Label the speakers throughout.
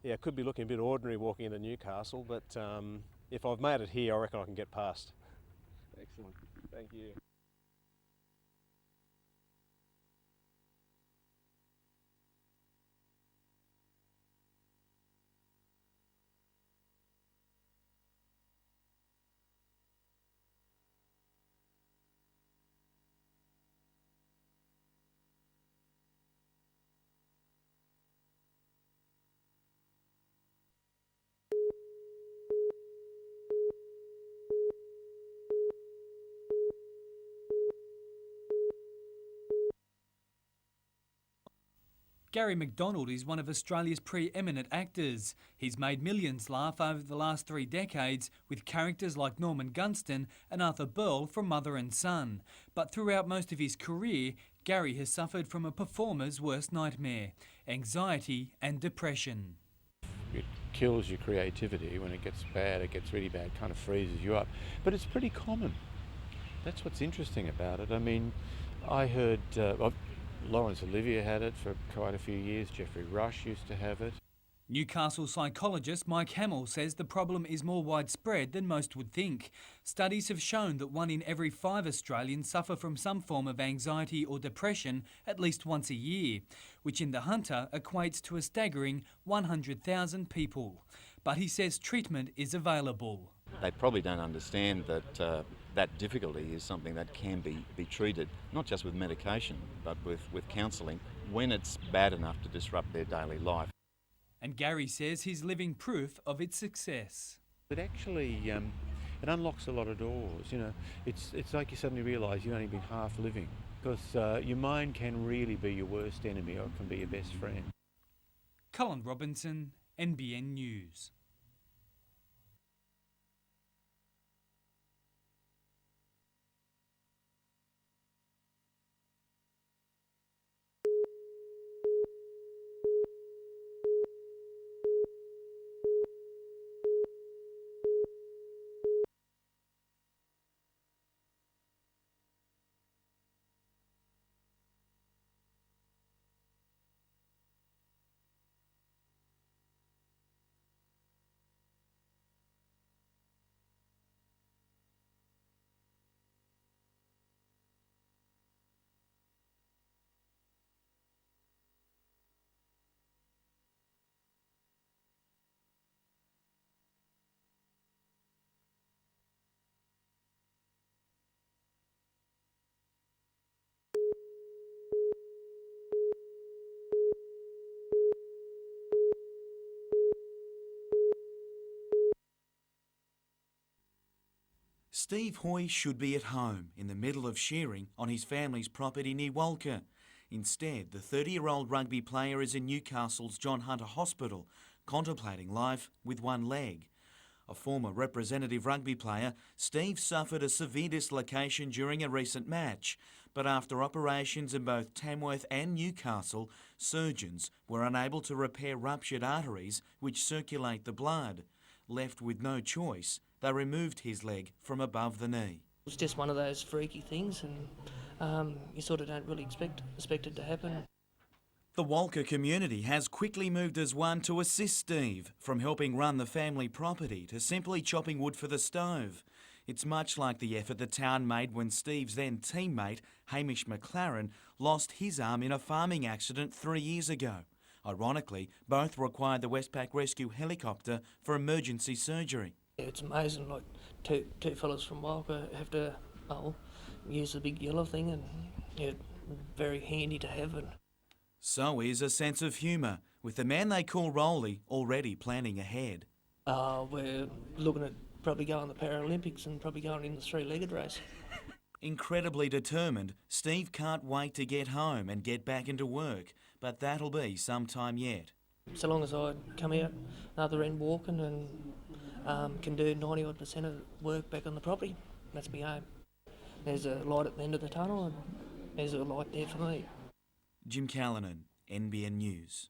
Speaker 1: yeah, it could be looking a bit ordinary walking into Newcastle, but if I've made it here, I reckon I can get past. Excellent, thank you.
Speaker 2: Gary McDonald is one of Australia's preeminent actors. He's made millions laugh over the last 3 decades with characters like Norman Gunston and Arthur Burl from Mother and Son. But throughout most of his career, Gary has suffered from a performer's worst nightmare: anxiety and depression.
Speaker 3: It kills your creativity. When it gets bad, it gets really bad, kind of freezes you up. But it's pretty common. That's what's interesting about it. I mean, I heard Laurence Olivier had it for quite a few years. Geoffrey Rush used to have it.
Speaker 2: Newcastle psychologist Mike Hamill says the problem is more widespread than most would think. Studies have shown that 1 in every 5 Australians suffer from some form of anxiety or depression at least once a year, which in the Hunter equates to a staggering 100,000 people. But he says treatment is available.
Speaker 4: They probably don't understand that that difficulty is something that can be treated, not just with medication, but with counselling, when it's bad enough to disrupt their daily life.
Speaker 2: And Gary says he's living proof of its success.
Speaker 3: It actually, it unlocks a lot of doors, you know. It's like you suddenly realise you've only been half living, because your mind can really be your worst enemy, or it can be your best friend.
Speaker 2: Colin Robinson, NBN News.
Speaker 5: Steve Hoy should be at home in the middle of shearing on his family's property near Walker. Instead, the 30-year-old rugby player is in Newcastle's John Hunter Hospital, contemplating life with one leg. A former representative rugby player, Steve suffered a severe dislocation during a recent match, but after operations in both Tamworth and Newcastle, surgeons were unable to repair ruptured arteries which circulate the blood. Left with no choice, they removed his leg from above the knee.
Speaker 6: It was just one of those freaky things, and you sort of don't really expect it to happen.
Speaker 5: The Walker community has quickly moved as one to assist Steve, from helping run the family property to simply chopping wood for the stove. It's much like the effort the town made when Steve's then teammate, Hamish McLaren, lost his arm in a farming accident 3 years ago. Ironically, both required the Westpac rescue helicopter for emergency surgery.
Speaker 6: It's amazing, like two fellas from Walker have to use the big yellow thing, and very handy to have it.
Speaker 5: So is a sense of humour, with the man they call Rolly already planning ahead.
Speaker 6: We're looking at probably going to the Paralympics and probably going in the three-legged race.
Speaker 5: Incredibly determined, Steve can't wait to get home and get back into work, but that'll be some time yet.
Speaker 6: So long as I come out another end walking and can do 90-odd% of work back on the property, that's my aim. There's a light at the end of the tunnel, and there's a light there for me.
Speaker 5: Jim Callanan, NBN News.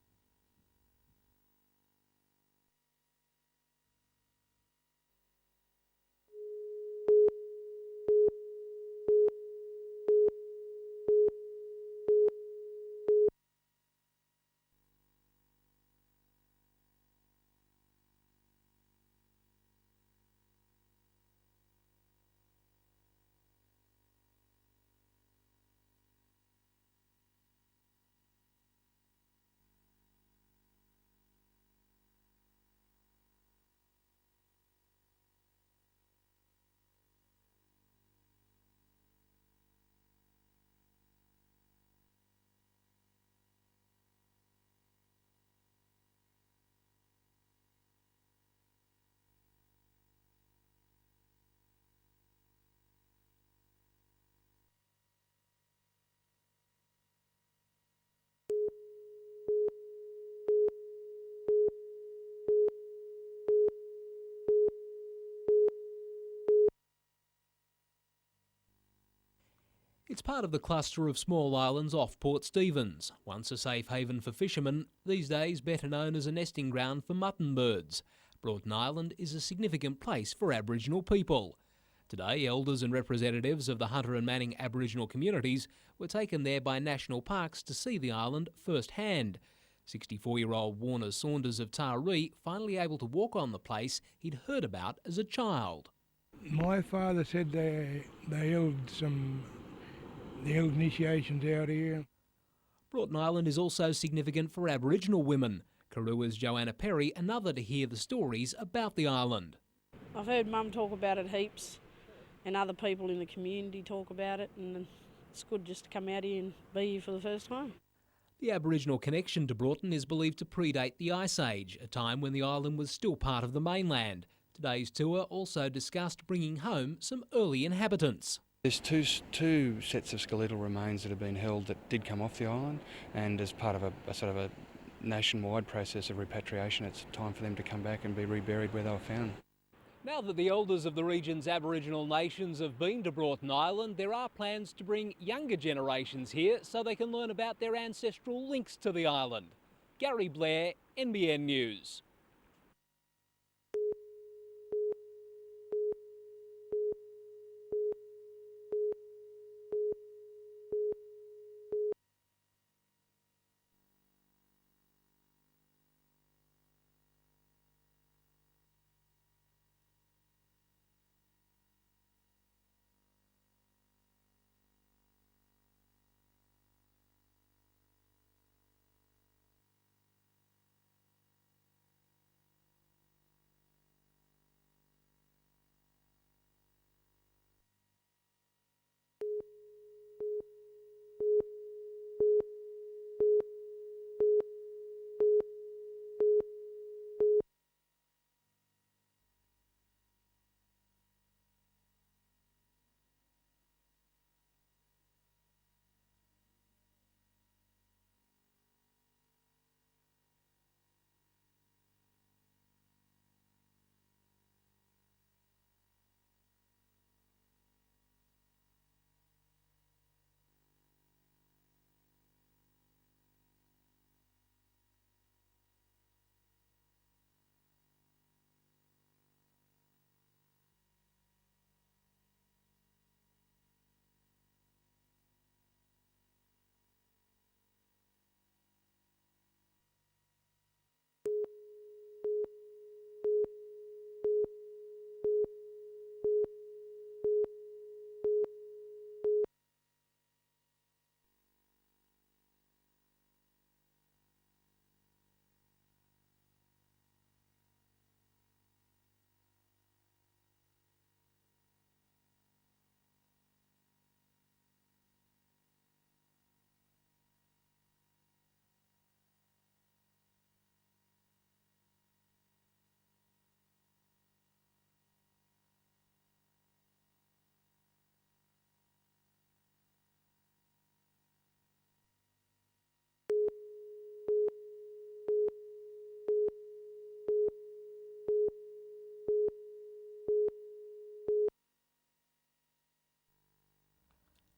Speaker 7: It's part of the cluster of small islands off Port Stephens. Once a safe haven for fishermen, these days better known as a nesting ground for mutton birds. Broughton Island is a significant place for Aboriginal people. Today, elders and representatives of the Hunter and Manning Aboriginal communities were taken there by national parks to see the island firsthand. 64-year-old Warner Saunders of Taree finally able to walk on the place he'd heard about as a child.
Speaker 8: My father said they held initiations out here.
Speaker 7: Broughton Island is also significant for Aboriginal women. Karua's Joanna Perry, another to hear the stories about the island.
Speaker 9: I've heard Mum talk about it heaps and other people in the community talk about it, and it's good just to come out here and be here for the first time.
Speaker 7: The Aboriginal connection to Broughton is believed to predate the Ice Age, a time when the island was still part of the mainland. Today's tour also discussed bringing home some early inhabitants.
Speaker 10: There's two sets of skeletal remains that have been held that did come off the island, and as part of a sort of a nationwide process of repatriation, it's time for them to come back and be reburied where they were found.
Speaker 7: Now that the elders of the region's Aboriginal nations have been to Broughton Island, there are plans to bring younger generations here so they can learn about their ancestral links to the island. Gary Blair, NBN News.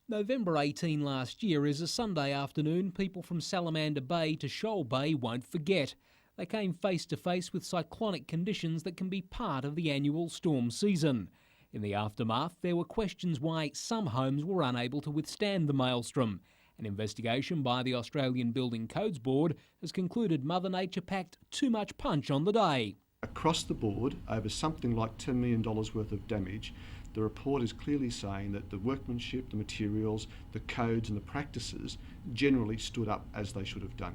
Speaker 7: November 18 last year is a Sunday afternoon people from Salamander Bay to Shoal Bay won't forget. They came face to face with cyclonic conditions that can be part of the annual storm season. In the aftermath, there were questions why some homes were unable to withstand the maelstrom. An investigation by the Australian Building Codes Board has concluded Mother Nature packed too much punch on the day.
Speaker 11: Across the board, over something like $10 million worth of damage, the report is clearly saying that the workmanship, the materials, the codes and the practices generally stood up as they should have done.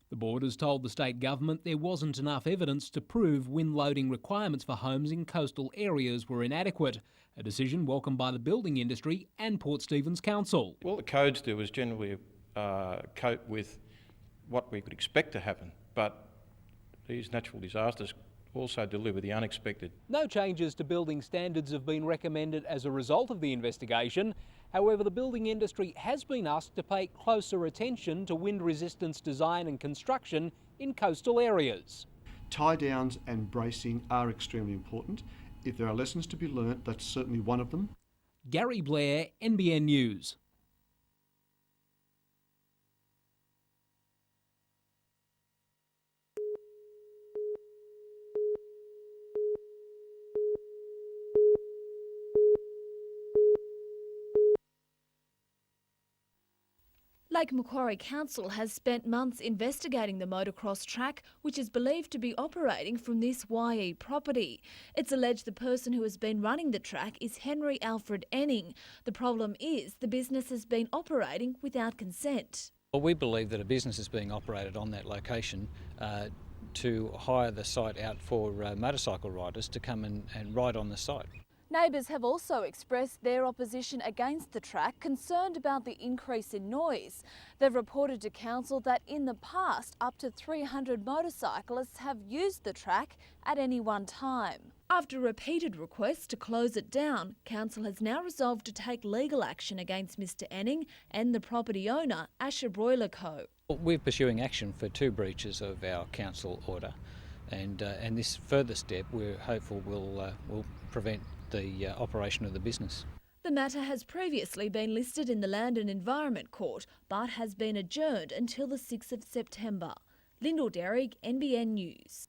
Speaker 7: The board has told the state government there wasn't enough evidence to prove wind loading requirements for homes in coastal areas were inadequate, a decision welcomed by the building industry and Port Stephens Council.
Speaker 12: All the codes do is generally cope with what we could expect to happen, but these natural disasters also deliver the unexpected.
Speaker 7: No changes to building standards have been recommended as a result of the investigation. However, the building industry has been asked to pay closer attention to wind resistance design and construction in coastal areas.
Speaker 11: Tie downs and bracing are extremely important. If there are lessons to be learnt, that's certainly one of them.
Speaker 7: Gary Blair, NBN News.
Speaker 13: Lake Macquarie Council has spent months investigating the motocross track, which is believed to be operating from this YE property. It's alleged the person who has been running the track is Henry Alfred Enning. The problem is the business has been operating without consent.
Speaker 14: Well, we believe that a business is being operated on that location to hire the site out for motorcycle riders to come and ride on the site.
Speaker 13: Neighbours have also expressed their opposition against the track, concerned about the increase in noise. They've reported to council that in the past, up to 300 motorcyclists have used the track at any one time. After repeated requests to close it down, council has now resolved to take legal action against Mr Enning and the property owner, Asher Broiler Co.
Speaker 14: We're pursuing action for 2 breaches of our council order, and this further step we're hopeful will prevent the operation of the business.
Speaker 13: The matter has previously been listed in the Land and Environment Court, but has been adjourned until the 6th of September. Lyndall Derrick, NBN News.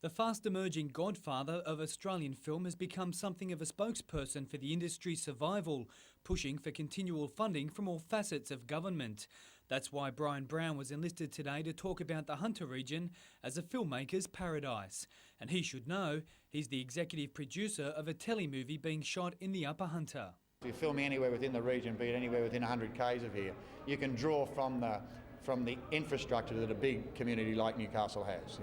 Speaker 2: The fast-emerging godfather of Australian film has become something of a spokesperson for the industry's survival, pushing for continual funding from all facets of government. That's why Brian Brown was enlisted today to talk about the Hunter region as a filmmaker's paradise. And he should know, he's the executive producer of a telemovie being shot in the Upper Hunter.
Speaker 15: If you're filming anywhere within the region, be it anywhere within 100 k's of here, you can draw from the infrastructure that a big community like Newcastle has.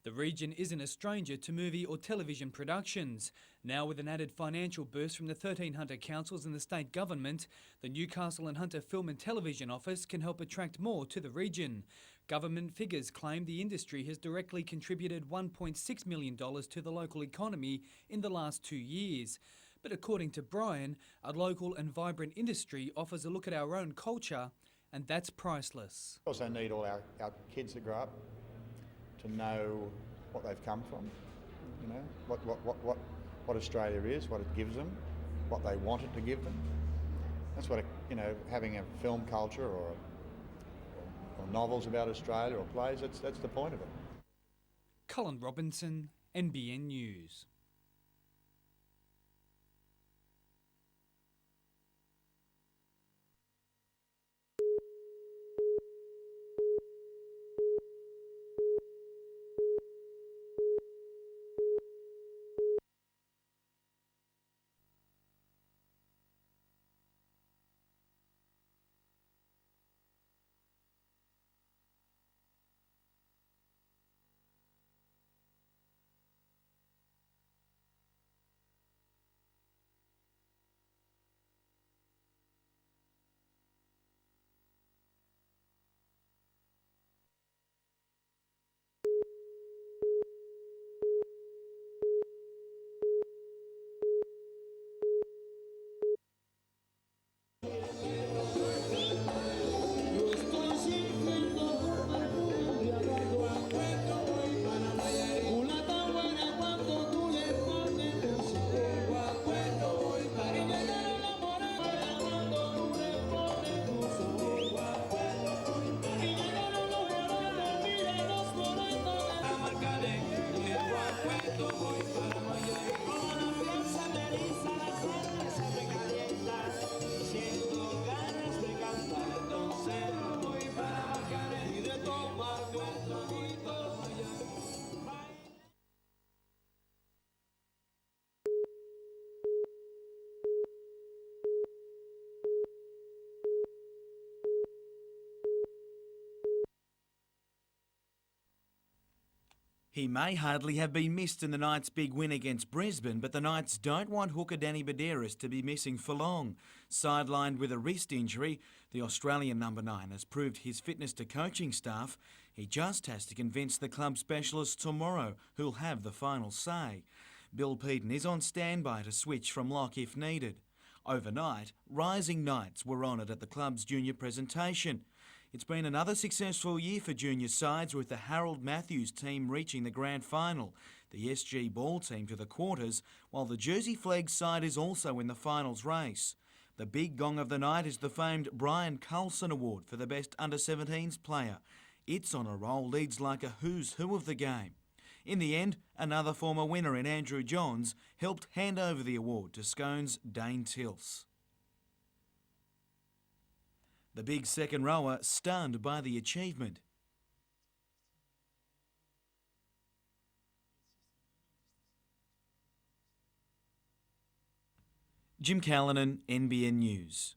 Speaker 2: The region isn't a stranger to movie or television productions. Now with an added financial boost from the 13 Hunter councils and the state government, the Newcastle and Hunter Film and Television Office can help attract more to the region. Government figures claim the industry has directly contributed $1.6 million to the local economy in the last 2 years. But according to Brian, a local and vibrant industry offers a look at our own culture, and that's priceless.
Speaker 15: We also need all our kids to grow up to know what they've come from, you know, what Australia is, what it gives them, what they want it to give them. That's what, having a film culture or novels about Australia or plays, that's the point of it.
Speaker 2: Colin Robinson, NBN News.
Speaker 5: He may hardly have been missed in the Knights' big win against Brisbane, but the Knights don't want hooker Danny Baderas to be missing for long. Sidelined with a wrist injury, the Australian number 9 has proved his fitness to coaching staff. He just has to convince the club specialists tomorrow, who'll have the final say. Bill Peden is on standby to switch from lock if needed. Overnight, rising Knights were honoured at the club's junior presentation. It's been another successful year for junior sides, with the Harold Matthews team reaching the grand final, the SG Ball team to the quarters, while the Jersey Flegg side is also in the finals race. The big gong of the night is the famed Brian Carlson Award for the best under-17s player. It's on a roll, leads like a who's who of the game. In the end, another former winner in Andrew Johns helped hand over the award to Scone's Dane Tilse. The big second rower stunned by the achievement. Jim Callanan, NBN News.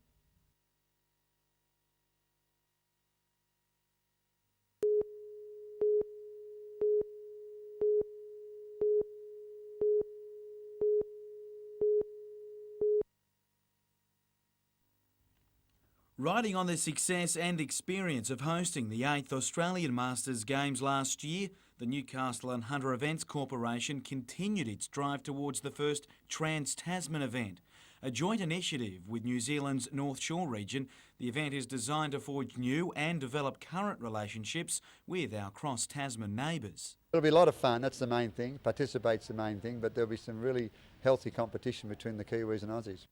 Speaker 5: Riding on the success and experience of hosting the 8th Australian Masters Games last year, the Newcastle and Hunter Events Corporation continued its drive towards the first Trans-Tasman event. A joint initiative with New Zealand's North Shore region, the event is designed to forge new and develop current relationships with our cross-Tasman neighbours.
Speaker 16: It'll be a lot of fun, that's the main thing. Participate's the main thing, but there'll be some really healthy competition between the Kiwis and Aussies.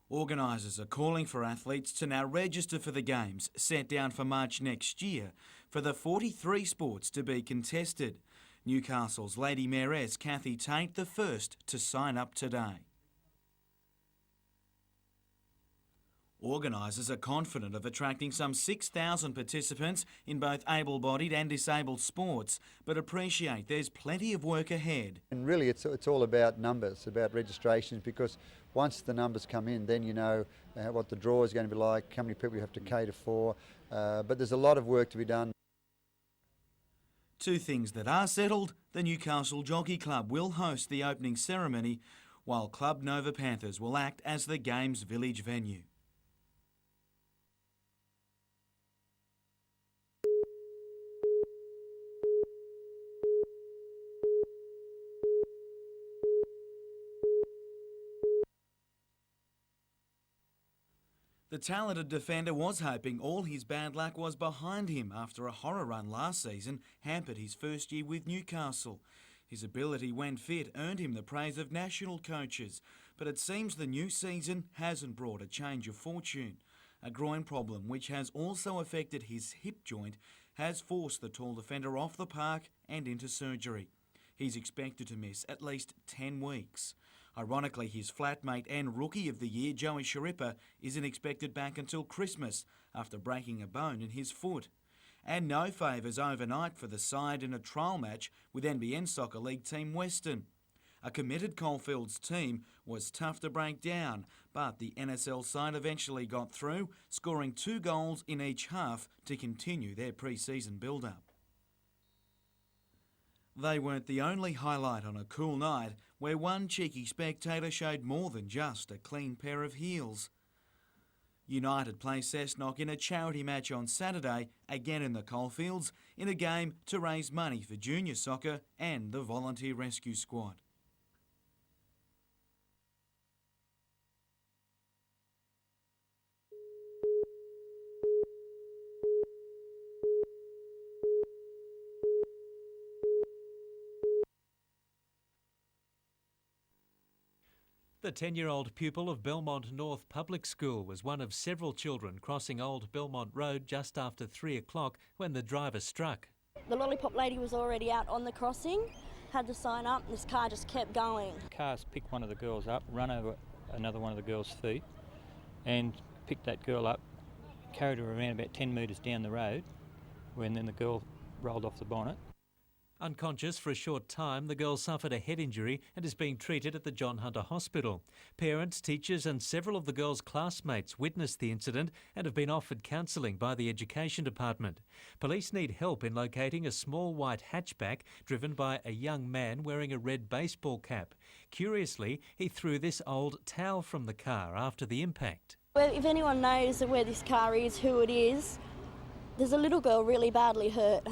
Speaker 5: Organisers are calling for athletes to now register for the Games, set down for March next year, for the 43 sports to be contested. Newcastle's Lady Mayoress Cathy Tate the first to sign up today. Organisers are confident of attracting some 6,000 participants in both able-bodied and disabled sports, but appreciate there's plenty of work ahead.
Speaker 16: And really it's all about numbers, about registrations, because once the numbers come in, then you know what the draw is going to be like, how many people you have to cater for, but there's a lot of work to be done.
Speaker 5: Two things that are settled: the Newcastle Jockey Club will host the opening ceremony, while Club Nova Panthers will act as the Games Village venue. The talented defender was hoping all his bad luck was behind him after a horror run last season hampered his first year with Newcastle. His ability when fit earned him the praise of national coaches, but it seems the new season hasn't brought a change of fortune. A groin problem, which has also affected his hip joint, has forced the tall defender off the park and into surgery. He's expected to miss at least 10 weeks. Ironically, his flatmate and Rookie of the Year, Joey Sharippa, isn't expected back until Christmas after breaking a bone in his foot. And no favours overnight for the side in a trial match with NBN Soccer League team Western. A committed Coalfields team was tough to break down, but the NSL side eventually got through, scoring 2 goals in each half to continue their pre-season build-up. They weren't the only highlight on a cool night where one cheeky spectator showed more than just a clean pair of heels. United play Cessnock in a charity match on Saturday, again in the Coalfields, in a game to raise money for junior soccer and the Volunteer Rescue Squad.
Speaker 17: The 10-year-old pupil of Belmont North Public School was one of several children crossing Old Belmont Road just after 3 o'clock when the driver struck.
Speaker 18: The lollipop lady was already out on the crossing, had to sign up, and this car just kept going.
Speaker 19: Cars picked one of the girls up, run over another one of the girls' feet, and picked that girl up, carried her around about 10 metres down the road, when then the girl rolled off the bonnet.
Speaker 17: Unconscious for a short time, the girl suffered a head injury and is being treated at the John Hunter Hospital. Parents, teachers and several of the girl's classmates witnessed the incident and have been offered counselling by the Education Department. Police need help in locating a small white hatchback driven by a young man wearing a red baseball cap. Curiously, he threw this old towel from the car after the impact.
Speaker 18: Well, if anyone knows where this car is, who it is, there's a little girl really badly hurt.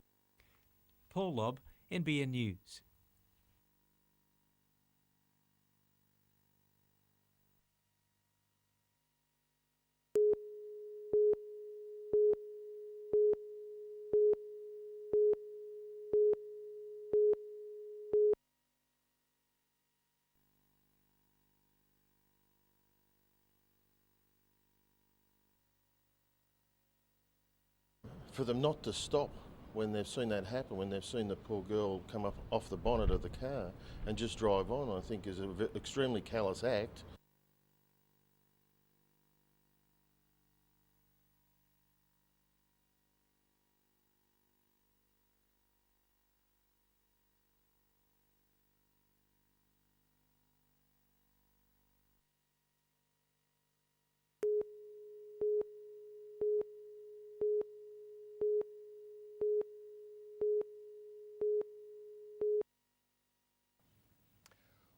Speaker 17: Paul Lobb, NBN News.
Speaker 20: for them not to stop when they've seen that happen, when they've seen the poor girl come up off the bonnet of the car and just drive on, I think is an extremely callous act.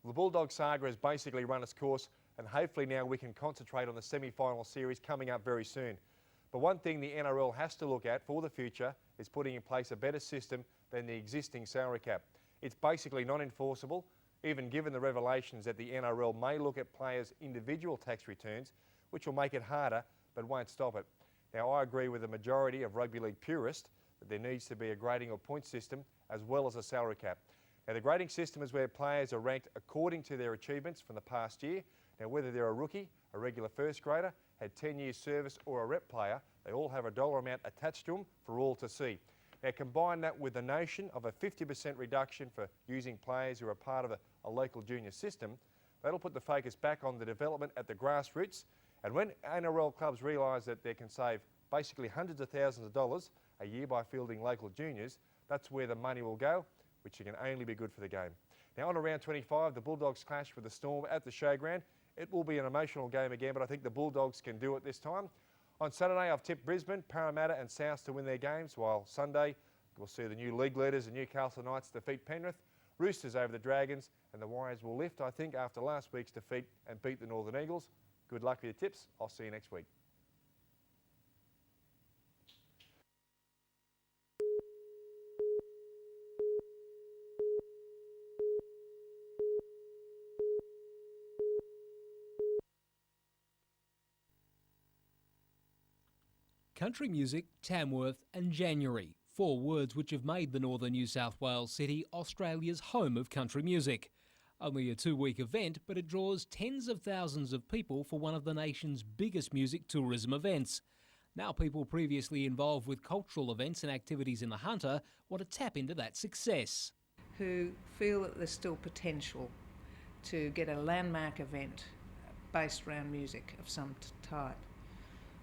Speaker 21: The Bulldog saga has basically run its course, and hopefully now we can concentrate on the semi-final series coming up very soon. But one thing the NRL has to look at for the future is putting in place a better system than the existing salary cap. It's basically not enforceable, even given the revelations that the NRL may look at players' individual tax returns, which will make it harder but won't stop it. Now, I agree with the majority of rugby league purists that there needs to be a grading or point system as well as a salary cap. Now, the grading system is where players are ranked according to their achievements from the past year. Now, whether they're a rookie, a regular first grader, had 10 years service or a rep player, they all have a dollar amount attached to them for all to see. Now, combine that with the notion of a 50% reduction for using players who are part of a local junior system, that'll put the focus back on the development at the grassroots. And when NRL clubs realise that they can save basically hundreds of thousands of dollars a year by fielding local juniors, that's where the money will go, which can only be good for the game. Now on to round 25, the Bulldogs clash with the Storm at the showground. It will be an emotional game again, but I think the Bulldogs can do it this time. On Saturday, I've tipped Brisbane, Parramatta and South to win their games, while Sunday we'll see the new league leaders, the Newcastle Knights, defeat Penrith, Roosters over the Dragons, and the Warriors will lift, I think, after last week's defeat and beat the Northern Eagles. Good luck with your tips. I'll see you next week.
Speaker 7: Country music, Tamworth and January, 4 words which have made the northern New South Wales city Australia's home of country music. Only a 2-week event, but it draws tens of thousands of people for one of the nation's biggest music tourism events. Now people previously involved with cultural events and activities in the Hunter want to tap into that success.
Speaker 22: Who feel that there's still potential to get a landmark event based around music of some type.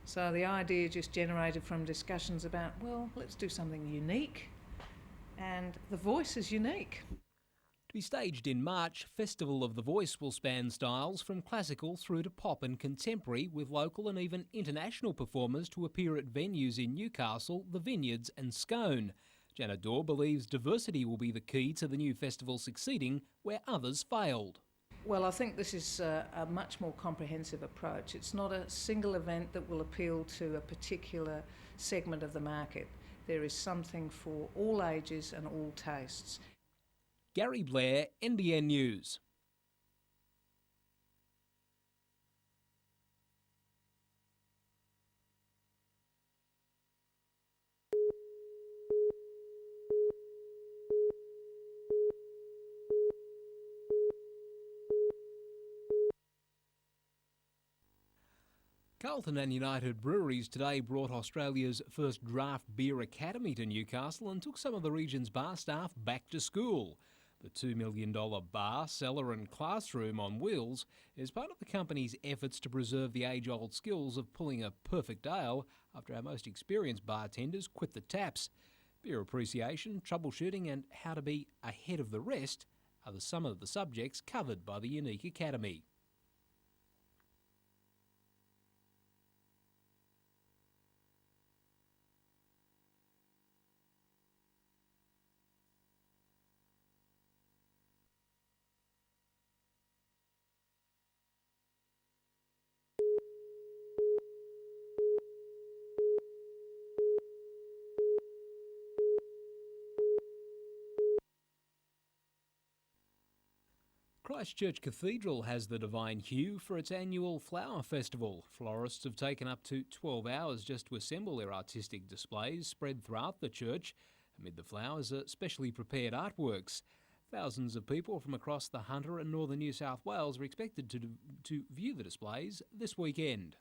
Speaker 22: So the idea just generated from discussions about, well, let's do something unique, and the voice is unique.
Speaker 7: To be staged in March, Festival of the Voice will span styles from classical through to pop and contemporary, with local and even international performers to appear at venues in Newcastle, the Vineyards and Scone. Janet Dorr believes diversity will be the key to the new festival succeeding where others failed.
Speaker 22: Well, I think this is a much more comprehensive approach. It's not a single event that will appeal to a particular segment of the market. There is something for all ages and all tastes.
Speaker 7: Gary Blair, NBN News. Carlton and United Breweries today brought Australia's first draft beer academy to Newcastle and took some of the region's bar staff back to school. The $2 million bar, cellar and classroom on wheels is part of the company's efforts to preserve the age-old skills of pulling a perfect ale after our most experienced bartenders quit the taps. Beer appreciation, troubleshooting and how to be ahead of the rest are some of the subjects covered by the unique academy. Christchurch Cathedral has the divine hue for its annual flower festival. Florists have taken up to 12 hours just to assemble their artistic displays spread throughout the church. Amid the flowers are specially prepared artworks. Thousands of people from across the Hunter and northern New South Wales are expected to view the displays this weekend.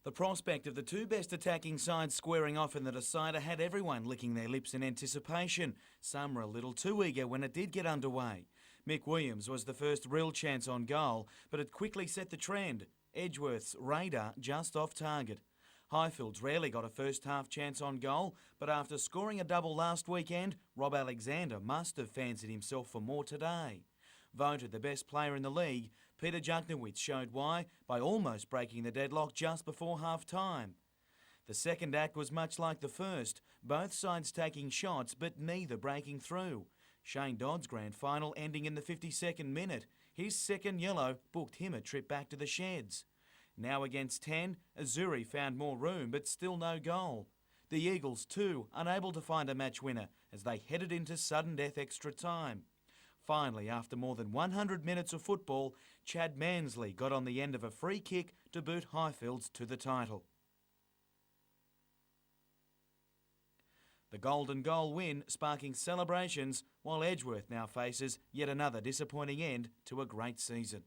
Speaker 5: The prospect of the two best attacking sides squaring off in the decider had everyone licking their lips in anticipation. Some were a little too eager when it did get underway. Mick Williams was the first real chance on goal, but it quickly set the trend. Edgeworth's radar just off target. Highfields rarely got a first half chance on goal, but after scoring a double last weekend, Rob Alexander must have fancied himself for more today. Voted the best player in the league, Peter Juknowitz showed why by almost breaking the deadlock just before half-time. The second act was much like the first, both sides taking shots but neither breaking through. Shane Dodd's grand final ending in the 52nd minute. His second yellow booked him a trip back to the sheds. Now against 10, Azuri found more room but still no goal. The Eagles too, unable to find a match winner as they headed into sudden death extra time. Finally, after more than 100 minutes of football, Chad Mansley got on the end of a free kick to boot Highfields to the title. The golden goal win sparking celebrations, while Edgeworth now faces yet another disappointing end to a great season.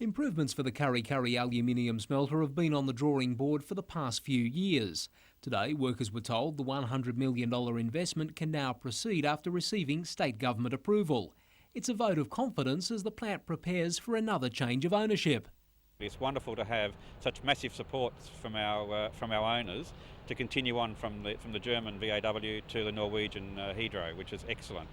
Speaker 7: Improvements for the Kurri Kurri aluminium smelter have been on the drawing board for the past few years. Today, workers were told the $100 million investment can now proceed after receiving state government approval. It's a vote of confidence as the plant prepares for another change of ownership.
Speaker 1: It's wonderful to have such massive support from our owners to continue on from the German VAW to the Norwegian Hydro, which is excellent.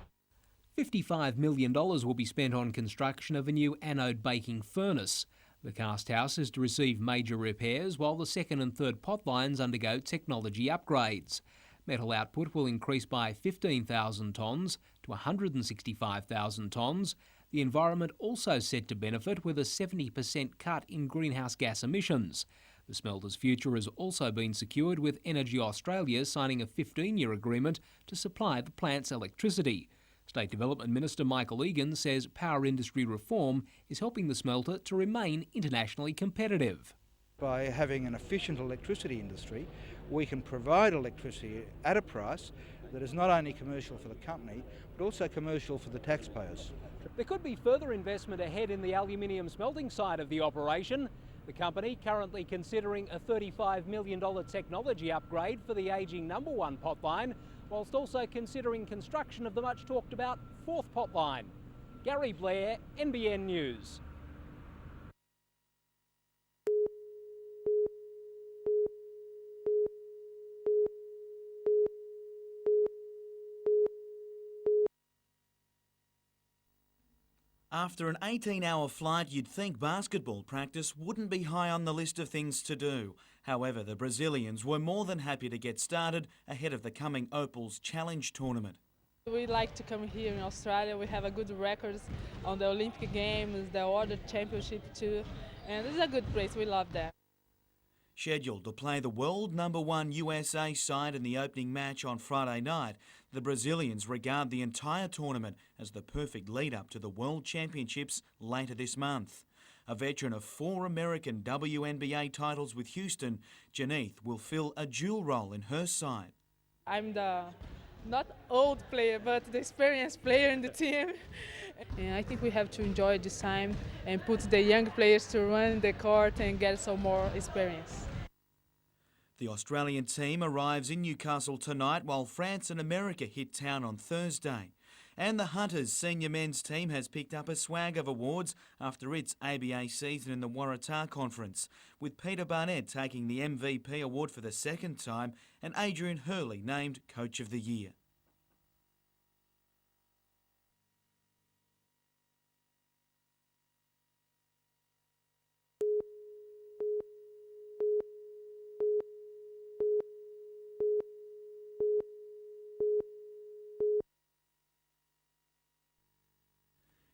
Speaker 7: $55 million will be spent on construction of a new anode baking furnace. The cast house is to receive major repairs while the second and third pot lines undergo technology upgrades. Metal output will increase by 15,000 tonnes to 165,000 tonnes. The environment also set to benefit with a 70% cut in greenhouse gas emissions. The smelter's future has also been secured with Energy Australia signing a 15-year agreement to supply the plant's electricity. State Development Minister Michael Egan says power industry reform is helping the smelter to remain internationally competitive.
Speaker 4: By having an efficient electricity industry, we can provide electricity at a price that is not only commercial for the company, but also commercial for the taxpayers.
Speaker 7: There could be further investment ahead in the aluminium smelting side of the operation. The company currently considering a $35 million technology upgrade for the ageing number 1 pot line, whilst also considering construction of the much talked about 4th pot line. Gary Blair, NBN News.
Speaker 5: After an 18-hour flight, you'd think basketball practice wouldn't be high on the list of things to do. However, the Brazilians were more than happy to get started ahead of the coming Opals Challenge tournament.
Speaker 23: We like to come here in Australia. We have a good records on the Olympic Games, the World Championship too, and it's a good place. We love that.
Speaker 5: Scheduled to play the world #1 USA side in the opening match on Friday night, the Brazilians regard the entire tournament as the perfect lead-up to the World Championships later this month. A veteran of 4 American WNBA titles with Houston, Janeth will fill a dual role in her side.
Speaker 23: I'm the not old player, but the experienced player in the team. And I think we have to enjoy this time and put the young players to run the court and get some more experience.
Speaker 5: The Australian team arrives in Newcastle tonight while France and America hit town on Thursday. And the Hunters senior men's team has picked up a swag of awards after its ABA season in the Waratah Conference, with Peter Barnett taking the MVP award for the second time and Adrian Hurley named Coach of the Year.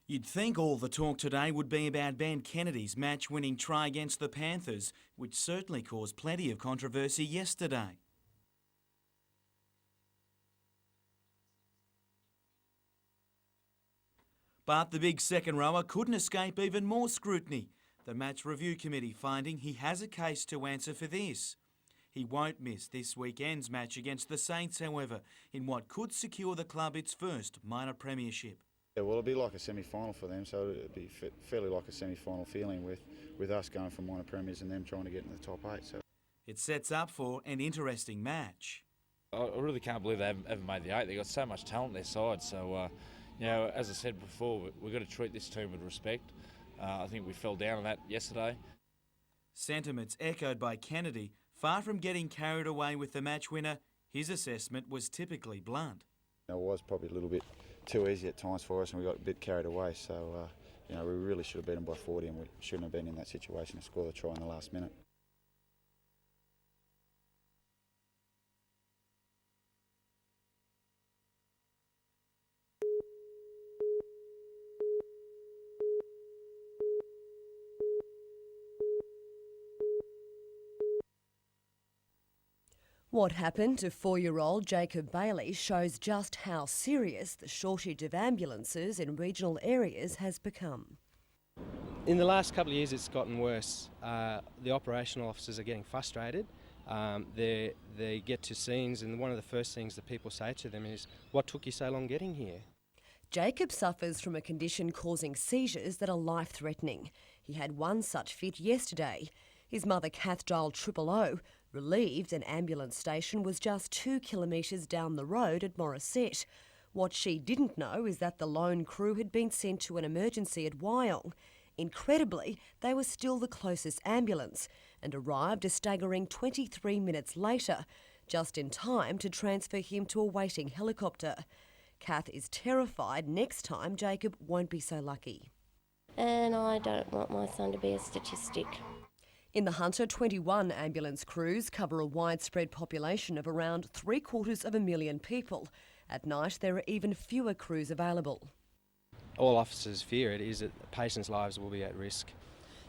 Speaker 5: You'd think all the talk today would be about Ben Kennedy's match-winning try against the Panthers, which certainly caused plenty of controversy yesterday. But the big second rower couldn't escape even more scrutiny, the match review committee finding he has a case to answer for this. He won't miss this weekend's match against the Saints, however, in what could secure the club its first minor premiership.
Speaker 3: Yeah, well, it'll be like a semi-final for them, so it'll be fairly like a semi-final feeling with us going for minor premiers and them trying to get in the top 8. So
Speaker 5: it sets up for an interesting match.
Speaker 6: I really can't believe they haven't made the 8. They've got so much talent on their side. So, as I said before, we've got to treat this team with respect. I think we fell down on that yesterday.
Speaker 5: Sentiments echoed by Kennedy. Far from getting carried away with the match winner, his assessment was typically blunt.
Speaker 3: It was probably a little bit too easy at times for us and we got a bit carried away. So, we really should have beaten them by 40 and we shouldn't have been in that situation to score the try in the last minute.
Speaker 8: What happened to 4-year-old Jacob Bailey shows just how serious the shortage of ambulances in regional areas has become.
Speaker 24: In the last couple of years it's gotten worse. The operational officers are getting frustrated. They get to scenes and one of the first things that people say to them is, "What took you so long getting here?"
Speaker 8: Jacob suffers from a condition causing seizures that are life-threatening. He had one such fit yesterday. His mother, Kath, dialed 000, relieved an ambulance station was just 2 kilometres down the road at Morisset. What she didn't know is that the lone crew had been sent to an emergency at Wyong. Incredibly, they were still the closest ambulance and arrived a staggering 23 minutes later, just in time to transfer him to a waiting helicopter. Kath is terrified next time Jacob won't be so lucky.
Speaker 18: And I don't want my son to be a statistic.
Speaker 8: In the Hunter, 21 ambulance crews cover a widespread population of around 750,000 people. At night, there are even fewer crews available.
Speaker 24: All officers fear it is that patients' lives will be at risk.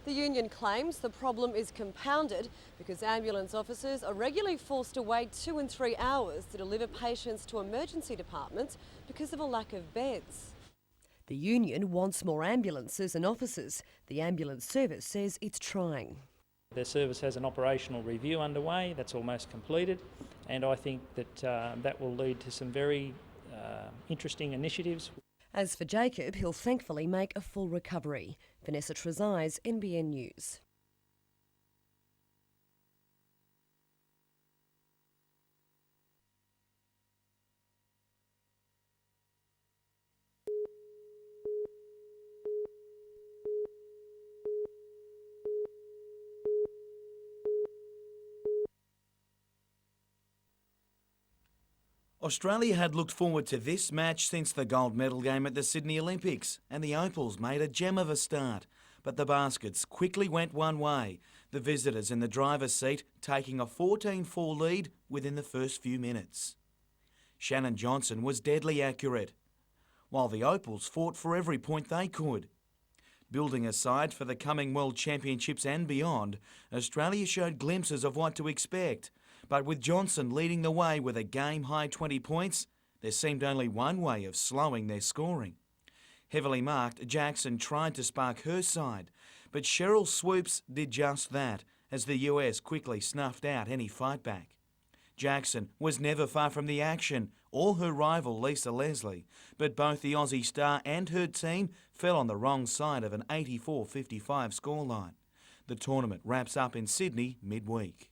Speaker 8: The union claims the problem is compounded because ambulance officers are regularly forced to wait 2 and 3 hours to deliver patients to emergency departments because of a lack of beds. The union wants more ambulances and officers. The ambulance service says it's trying.
Speaker 25: The service has an operational review underway that's almost completed, and I think that that will lead to some very interesting initiatives.
Speaker 8: As for Jacob, he'll thankfully make a full recovery. Vanessa Trezise, NBN News.
Speaker 5: Australia had looked forward to this match since the gold medal game at the Sydney Olympics, and the Opals made a gem of a start. But the Baskets quickly went one way, the visitors in the driver's seat taking a 14-4 lead within the first few minutes. Shannon Johnson was deadly accurate, while the Opals fought for every point they could. Building a side for the coming World Championships and beyond, Australia showed glimpses of what to expect. But with Johnson leading the way with a game-high 20 points, there seemed only one way of slowing their scoring. Heavily marked, Jackson tried to spark her side, but Cheryl Swoops did just that as the US quickly snuffed out any fight back. Jackson was never far from the action, or her rival Lisa Leslie, but both the Aussie star and her team fell on the wrong side of an 84-55 scoreline. The tournament wraps up in Sydney midweek.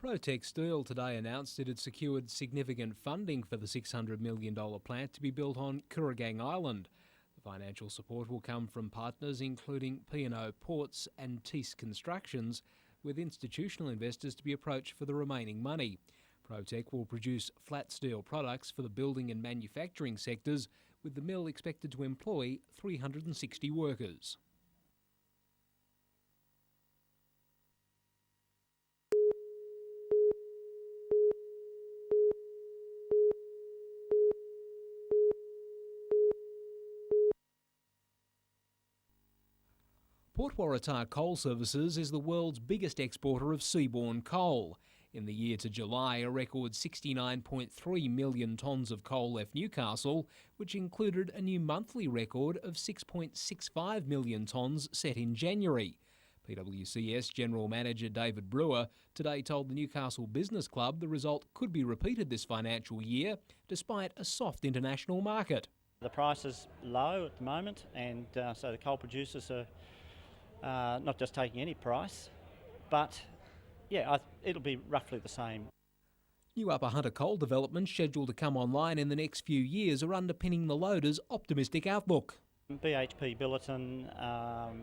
Speaker 7: Protec Steel today announced it had secured significant funding for the $600 million plant to be built on Kooragang Island. The financial support will come from partners including P&O Ports and Tees Constructions, with institutional investors to be approached for the remaining money. Protec will produce flat steel products for the building and manufacturing sectors, with the mill expected to employ 360 workers. Port Waratah Coal Services is the world's biggest exporter of seaborne coal. In the year to July, a record 69.3 million tonnes of coal left Newcastle, which included a new monthly record of 6.65 million tonnes set in January. PWCS General Manager David Brewer today told the Newcastle Business Club the result could be repeated this financial year, despite a soft international market.
Speaker 9: The price is low at the moment, and so the coal producers are not just taking any price, but yeah, it'll be roughly the same.
Speaker 7: New Upper Hunter coal developments scheduled to come online in the next few years are underpinning the loader's optimistic outlook.
Speaker 9: BHP Billiton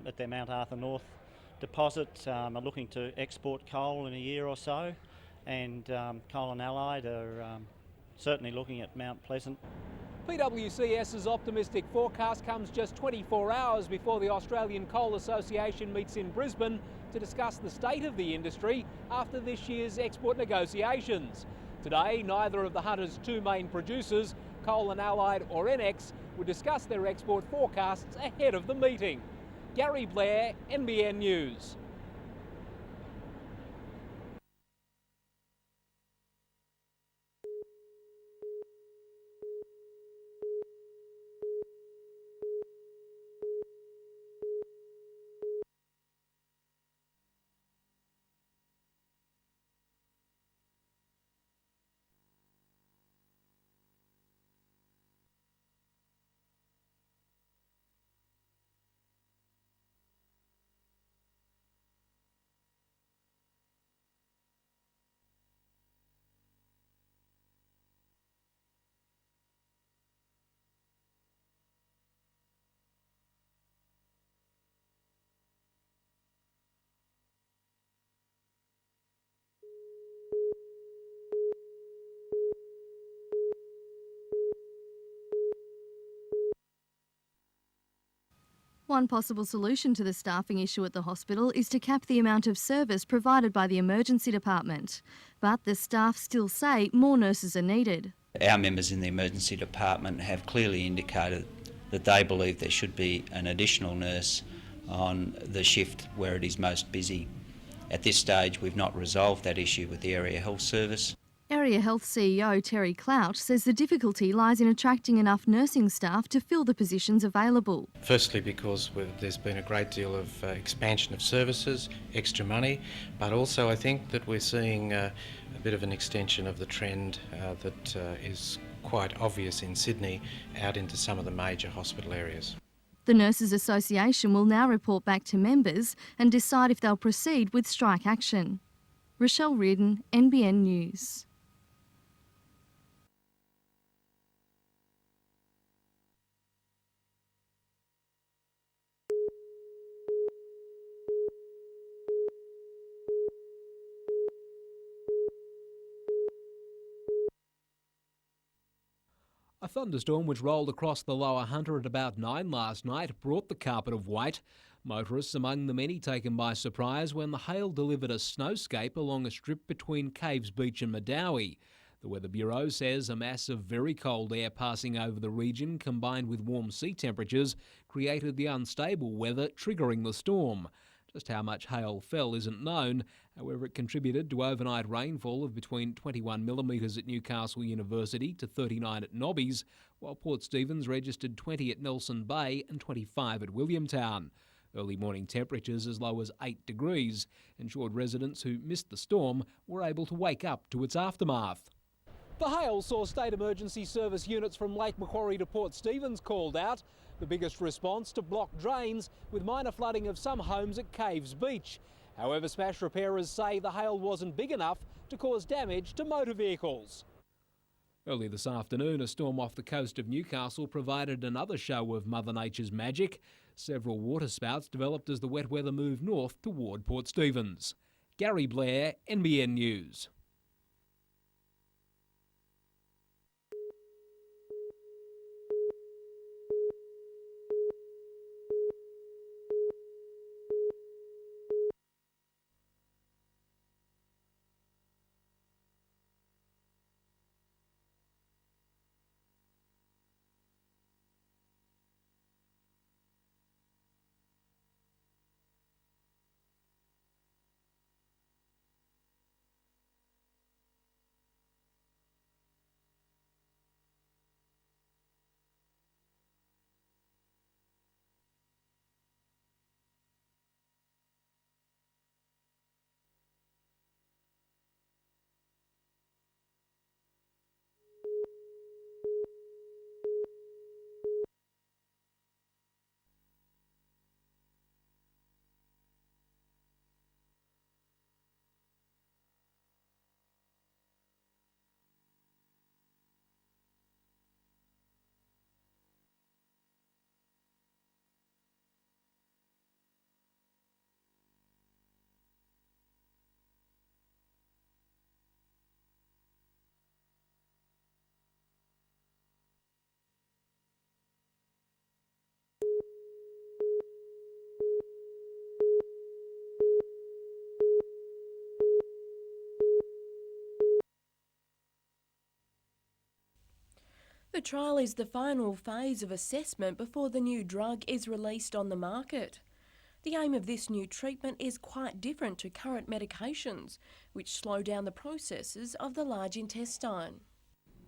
Speaker 9: at their Mount Arthur North deposit are looking to export coal in a year or so, and Coal and Allied are certainly looking at Mount Pleasant.
Speaker 7: PWCS's optimistic forecast comes just 24 hours before the Australian Coal Association meets in Brisbane to discuss the state of the industry after this year's export negotiations. Today, neither of the Hunter's two main producers, Coal and Allied or NX, will discuss their export forecasts ahead of the meeting. Gary Blair, NBN News.
Speaker 10: One possible solution to the staffing issue at the hospital is to cap the amount of service provided by the emergency department. But the staff still say more nurses are needed.
Speaker 11: Our members in the emergency department have clearly indicated that they believe there should be an additional nurse on the shift where it is most busy. At this stage, we've not resolved that issue with the Area Health Service.
Speaker 10: Area Health CEO Terry Clouch says the difficulty lies in attracting enough nursing staff to fill the positions available.
Speaker 2: Firstly, because there's been a great deal of expansion of services, extra money, but also I think that we're seeing a bit of an extension of the trend that is quite obvious in Sydney out into some of the major hospital areas.
Speaker 10: The Nurses Association will now report back to members and decide if they'll proceed with strike action. Rochelle Reardon, NBN News.
Speaker 7: A thunderstorm which rolled across the Lower Hunter at about 9 last night brought the carpet of white. Motorists among the many taken by surprise when the hail delivered a snowscape along a strip between Caves Beach and Madawi. The Weather Bureau says a mass of very cold air passing over the region combined with warm sea temperatures created the unstable weather triggering the storm. Just how much hail fell isn't known. However, it contributed to overnight rainfall of between 21 millimetres at Newcastle University to 39 at Nobbies, while Port Stephens registered 20 at Nelson Bay and 25 at Williamtown. Early morning temperatures as low as 8 degrees ensured residents who missed the storm were able to wake up to its aftermath. The hail saw state emergency service units from Lake Macquarie to Port Stephens called out. The biggest response to blocked drains, with minor flooding of some homes at Caves Beach. However, smash repairers say the hail wasn't big enough to cause damage to motor vehicles. Early this afternoon, a storm off the coast of Newcastle provided another show of Mother Nature's magic. Several waterspouts developed as the wet weather moved north toward Port Stephens. Gary Blair, NBN News.
Speaker 12: The trial is the final phase of assessment before the new drug is released on the market. The aim of this new treatment is quite different to current medications, which slow down the processes of the large intestine.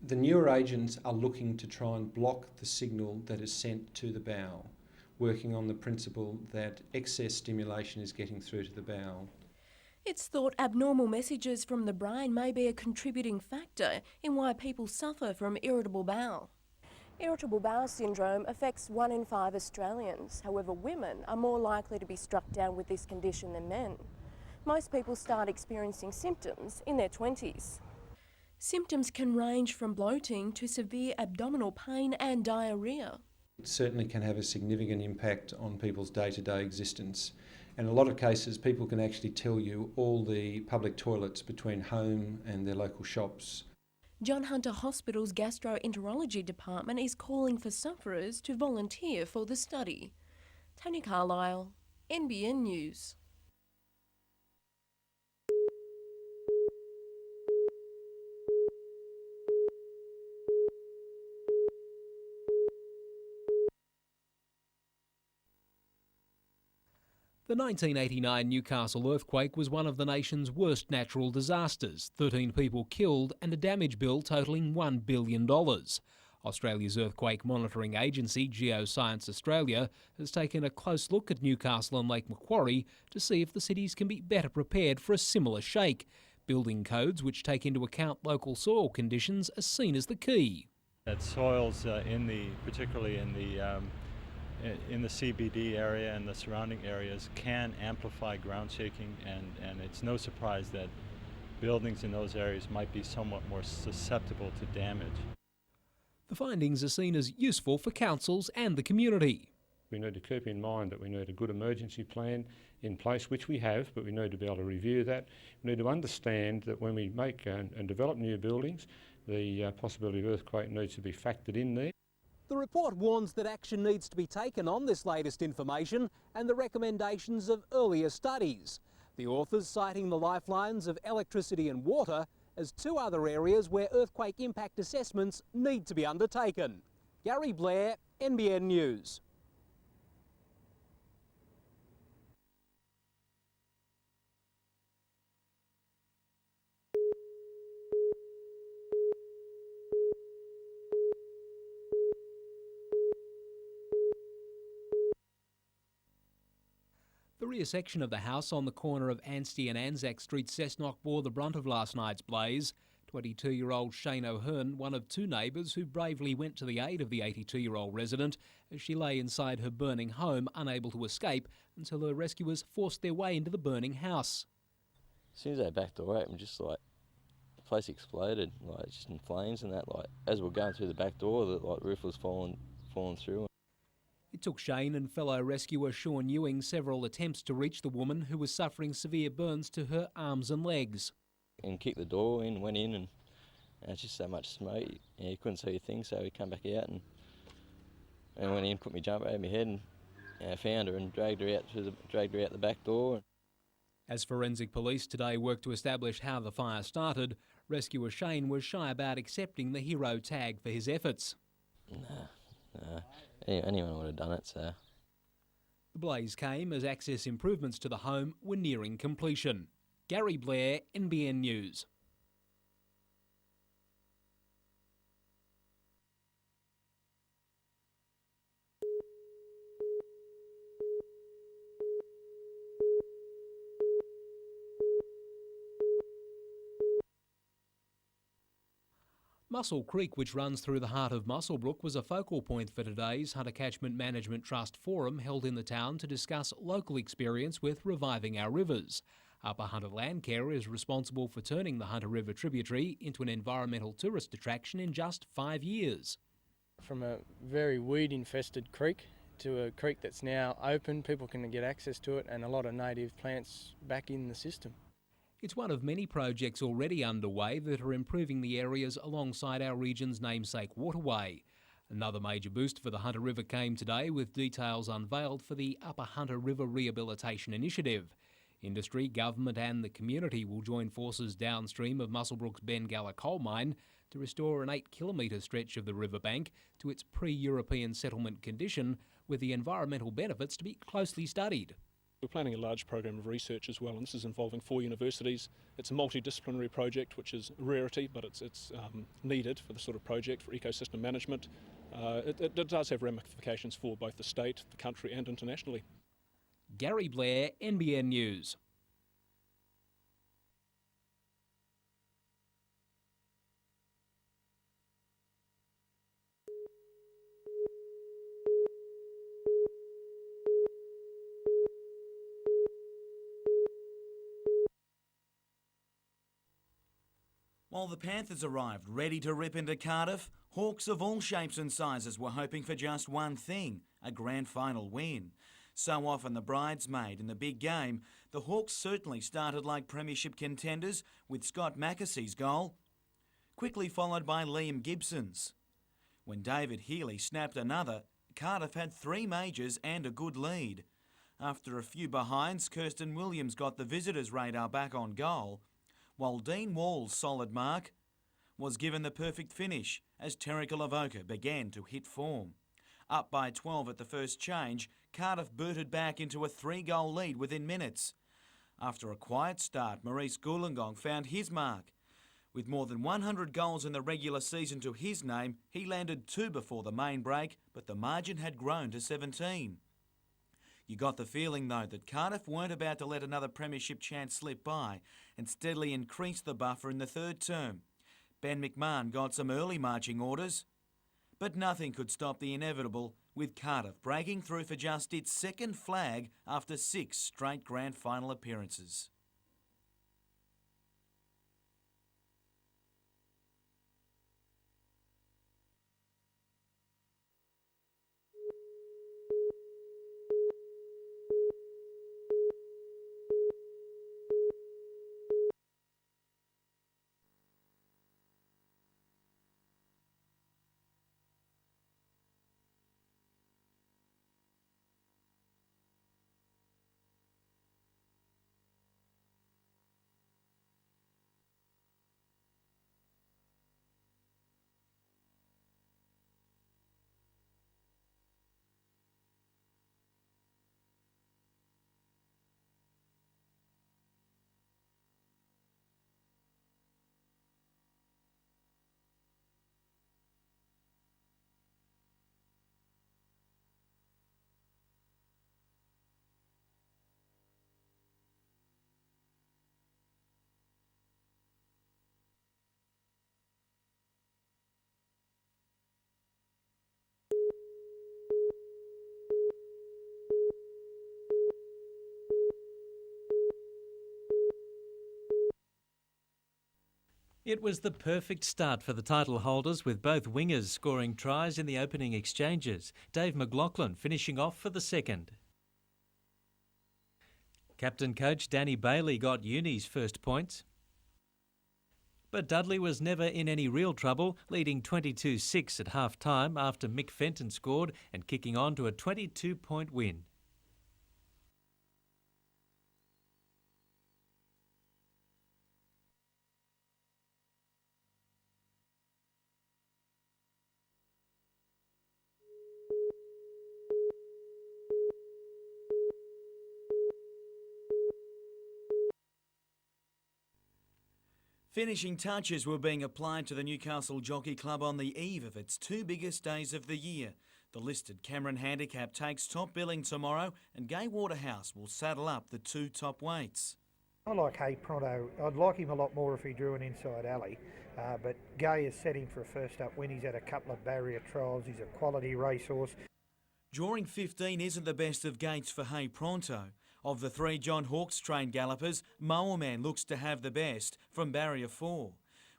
Speaker 13: The newer agents are looking to try and block the signal that is sent to the bowel, working on the principle that excess stimulation is getting through to the bowel.
Speaker 12: It's thought abnormal messages from the brain may be a contributing factor in why people suffer from irritable bowel. Irritable bowel syndrome affects 1 in 5 Australians. However, women are more likely to be struck down with this condition than men. Most people start experiencing symptoms in their 20s. Symptoms can range from bloating to severe abdominal pain and diarrhoea.
Speaker 13: It certainly can have a significant impact on people's day-to-day existence. In a lot of cases, people can actually tell you all the public toilets between home and their local shops.
Speaker 12: John Hunter Hospital's gastroenterology department is calling for sufferers to volunteer for the study. Tony Carlisle, NBN News.
Speaker 7: The 1989 Newcastle earthquake was one of the nation's worst natural disasters, 13 people killed and a damage bill totalling $1 billion. Australia's earthquake monitoring agency, Geoscience Australia, has taken a close look at Newcastle and Lake Macquarie to see if the cities can be better prepared for a similar shake. Building codes which take into account local soil conditions are seen as the key.
Speaker 14: That soils particularly in the CBD area and the surrounding areas can amplify ground shaking, and it's no surprise that buildings in those areas might be somewhat more susceptible to damage.
Speaker 7: The findings are seen as useful for councils and the community.
Speaker 15: We need to keep in mind that we need a good emergency plan in place, which we have, but we need to be able to review that. We need to understand that when we make and develop new buildings, the possibility of earthquake needs to be factored in there.
Speaker 7: The report warns that action needs to be taken on this latest information and the recommendations of earlier studies. The authors citing the lifelines of electricity and water as two other areas where earthquake impact assessments need to be undertaken. Gary Blair, NBN News. The rear section of the house on the corner of Anstey and Anzac Street, Cessnock, bore the brunt of last night's blaze. 22-year-old Shane O'Hearn, one of two neighbours who bravely went to the aid of the 82-year-old resident as she lay inside her burning home, unable to escape until her rescuers forced their way into the burning house.
Speaker 16: As soon as that back door opened, just like the place exploded, like just in flames and that. Like as we were going through the back door, the roof was falling through.
Speaker 7: It took Shane and fellow rescuer Sean Ewing several attempts to reach the woman who was suffering severe burns to her arms and legs.
Speaker 16: And kicked the door in, went in, and it's just so much smoke. You couldn't see a thing, so we come back out and went in, put my jumper over my head, and found her and dragged her out the back door.
Speaker 7: As forensic police today work to establish how the fire started, rescuer Shane was shy about accepting the hero tag for his efforts.
Speaker 16: Nah. Anyone would have done it, so.
Speaker 7: The blaze came as access improvements to the home were nearing completion. Gary Blair, NBN News. Muscle Creek, which runs through the heart of Muswellbrook, was a focal point for today's Hunter Catchment Management Trust Forum held in the town to discuss local experience with reviving our rivers. Upper Hunter Landcare is responsible for turning the Hunter River tributary into an environmental tourist attraction in just 5 years.
Speaker 17: From a very weed-infested creek to a creek that's now open, people can get access to it and a lot of native plants back in the system.
Speaker 7: It's one of many projects already underway that are improving the areas alongside our region's namesake waterway. Another major boost for the Hunter River came today with details unveiled for the Upper Hunter River Rehabilitation Initiative. Industry, government and the community will join forces downstream of Muswellbrook's Bengalla coal mine to restore an 8-kilometre stretch of the riverbank to its pre-European settlement condition, with the environmental benefits to be closely studied.
Speaker 19: We're planning a large program of research as well, and this is involving 4 universities. It's a multidisciplinary project, which is a rarity, but it's needed for the sort of project for ecosystem management. It does have ramifications for both the state, the country and internationally.
Speaker 7: Gary Blair, NBN News.
Speaker 5: While the Panthers arrived ready to rip into Cardiff, Hawks of all shapes and sizes were hoping for just one thing, a grand final win. So often the bridesmaid in the big game, the Hawks certainly started like premiership contenders with Scott Mackessy's goal, quickly followed by Liam Gibson's. When David Healy snapped another, Cardiff had 3 majors and a good lead. After a few behinds, Kirsten Williams got the visitors' radar back on goal, while Dean Wall's solid mark was given the perfect finish as Terrika Lavoca began to hit form. Up by 12 at the first change, Cardiff booted back into a 3-goal lead within minutes. After a quiet start, Maurice Goolagong found his mark. With more than 100 goals in the regular season to his name, he landed 2 before the main break, but the margin had grown to 17. You got the feeling, though, that Cardiff weren't about to let another premiership chance slip by and steadily increased the buffer in the third term. Ben McMahon got some early marching orders, but nothing could stop the inevitable, with Cardiff breaking through for just its second flag after 6 straight grand final appearances.
Speaker 1: It was the perfect start for the title holders, with both wingers scoring tries in the opening exchanges. Dave McLaughlin finishing off for the second. Captain coach Danny Bailey got Uni's first points. But Dudley was never in any real trouble, leading 22-6 at half-time after Mick Fenton scored and kicking on to a 22-point win.
Speaker 5: Finishing touches were being applied to the Newcastle Jockey Club on the eve of its 2 biggest days of the year. The listed Cameron Handicap takes top billing tomorrow, and Gai Waterhouse will saddle up the 2 top weights.
Speaker 4: I like Hey Pronto. I'd like him a lot more if he drew an inside alley, but Gai is setting for a first up win. He's had a couple of barrier trials. He's a quality racehorse.
Speaker 5: Drawing 15 isn't the best of gates for Hey Pronto. Of the 3 John Hawkes trained gallopers, Moa Man looks to have the best from barrier 4.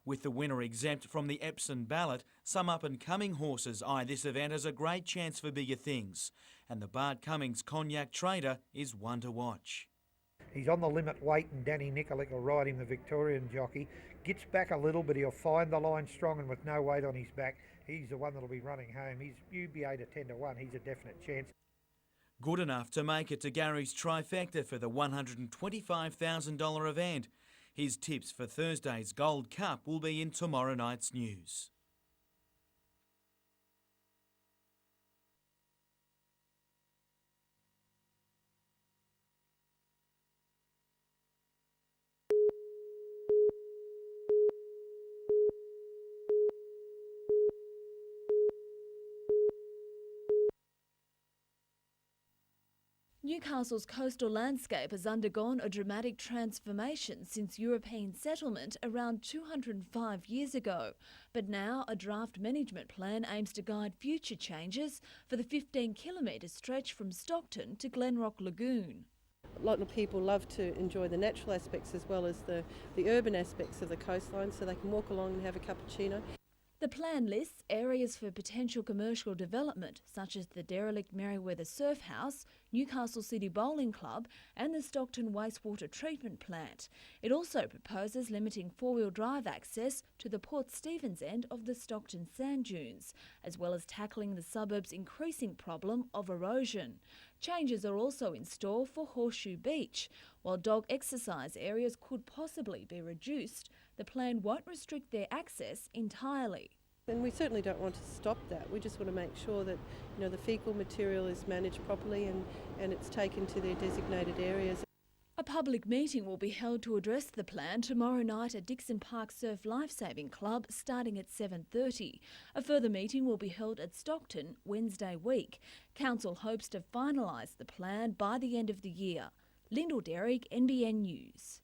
Speaker 5: With the winner exempt from the Epsom ballot, some up-and-coming horses eye this event as a great chance for bigger things. And the Bart Cummings Cognac Trader is one to watch.
Speaker 4: He's on the limit weight, and Danny Nikolic will ride him, the Victorian jockey. Gets back a little, but he'll find the line strong, and with no weight on his back, he's the one that'll be running home. He's UBA to 10 to 1. He's a definite chance.
Speaker 5: Good enough to make it to Gary's trifecta for the $125,000 event. His tips for Thursday's Gold Cup will be in tomorrow night's news.
Speaker 20: Newcastle's coastal landscape has undergone a dramatic transformation since European settlement around 205 years ago. But now a draft management plan aims to guide future changes for the 15-kilometre stretch from Stockton to Glenrock Lagoon.
Speaker 21: A lot of people love to enjoy the natural aspects as well as the urban aspects of the coastline, so they can walk along and have a cappuccino.
Speaker 20: The plan lists areas for potential commercial development, such as the derelict Merriweather Surf House, Newcastle City Bowling Club and the Stockton Wastewater Treatment Plant. It also proposes limiting four-wheel drive access to the Port Stephens end of the Stockton sand dunes, as well as tackling the suburb's increasing problem of erosion. Changes are also in store for Horseshoe Beach. While dog exercise areas could possibly be reduced, the plan won't restrict their access entirely.
Speaker 21: And we certainly don't want to stop that. We just want to make sure that the faecal material is managed properly and it's taken to their designated areas.
Speaker 20: A public meeting will be held to address the plan tomorrow night at Dixon Park Surf Lifesaving Club starting at 7:30. A further meeting will be held at Stockton Wednesday week. Council hopes to finalise the plan by the end of the year. Lyndall Derrick, NBN News.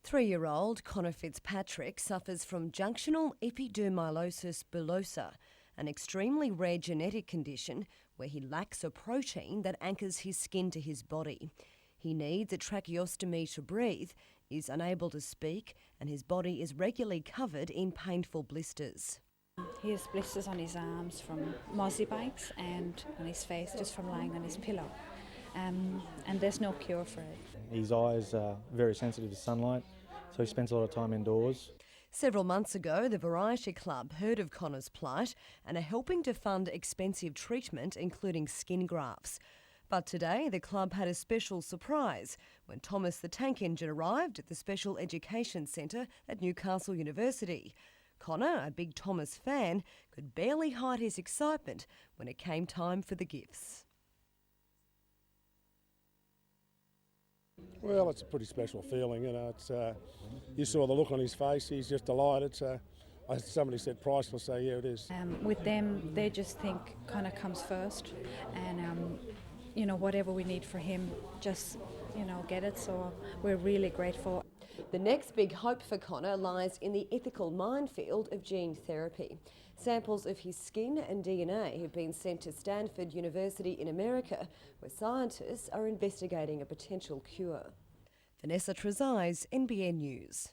Speaker 8: Three-year-old Connor Fitzpatrick suffers from junctional epidermolysis bullosa, an extremely rare genetic condition where he lacks a protein that anchors his skin to his body. He needs a tracheostomy to breathe, is unable to speak, and his body is regularly covered in painful blisters.
Speaker 3: He has blisters on his arms from mozzie bites and on his face just from lying on his pillow. And there's no cure for it.
Speaker 6: His eyes are very sensitive to sunlight, so he spends a lot of time indoors.
Speaker 8: Several months ago, the Variety Club heard of Connor's plight and are helping to fund expensive treatment, including skin grafts. But today, the club had a special surprise when Thomas the Tank Engine arrived at the Special Education Centre at Newcastle University. Connor, a big Thomas fan, could barely hide his excitement when it came time for the gifts.
Speaker 18: Well, it's a pretty special feeling, It's you saw the look on his face. He's just delighted. So, somebody said priceless. So yeah, it is.
Speaker 3: With them, they just think Connor comes first, and whatever we need for him, just get it. So we're really grateful.
Speaker 8: The next big hope for Connor lies in the ethical minefield of gene therapy. Samples of his skin and DNA have been sent to Stanford University in America, where scientists are investigating a potential cure. Vanessa Trezise, NBN News.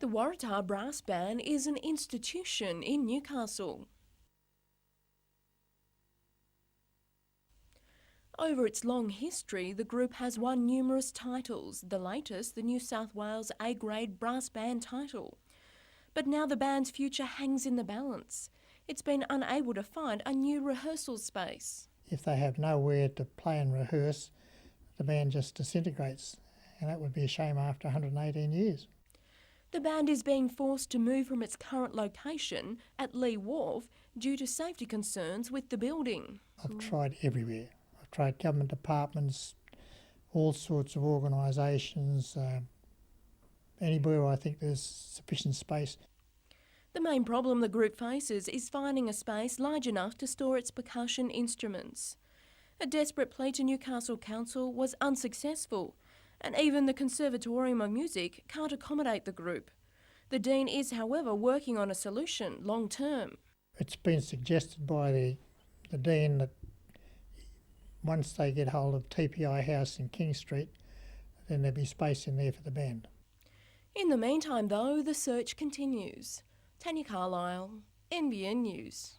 Speaker 12: The Waratah Brass Band is an institution in Newcastle. Over its long history, the group has won numerous titles, the latest the New South Wales A-grade brass band title. But now the band's future hangs in the balance. It's been unable to find a new rehearsal space.
Speaker 22: If they have nowhere to play and rehearse, the band just disintegrates, and that would be a shame after 118 years.
Speaker 12: The band is being forced to move from its current location at Lee Wharf due to safety concerns with the building.
Speaker 22: I've tried everywhere. I've tried government departments, all sorts of organisations, anywhere I think there's sufficient space.
Speaker 12: The main problem the group faces is finding a space large enough to store its percussion instruments. A desperate plea to Newcastle Council was unsuccessful, and even the Conservatorium of Music can't accommodate the group. The Dean is, however, working on a solution long term.
Speaker 22: It's been suggested by the Dean that once they get hold of TPI House in King Street, then there'll be space in there for the band.
Speaker 12: In the meantime, though, the search continues. Tanya Carlisle, NBN News.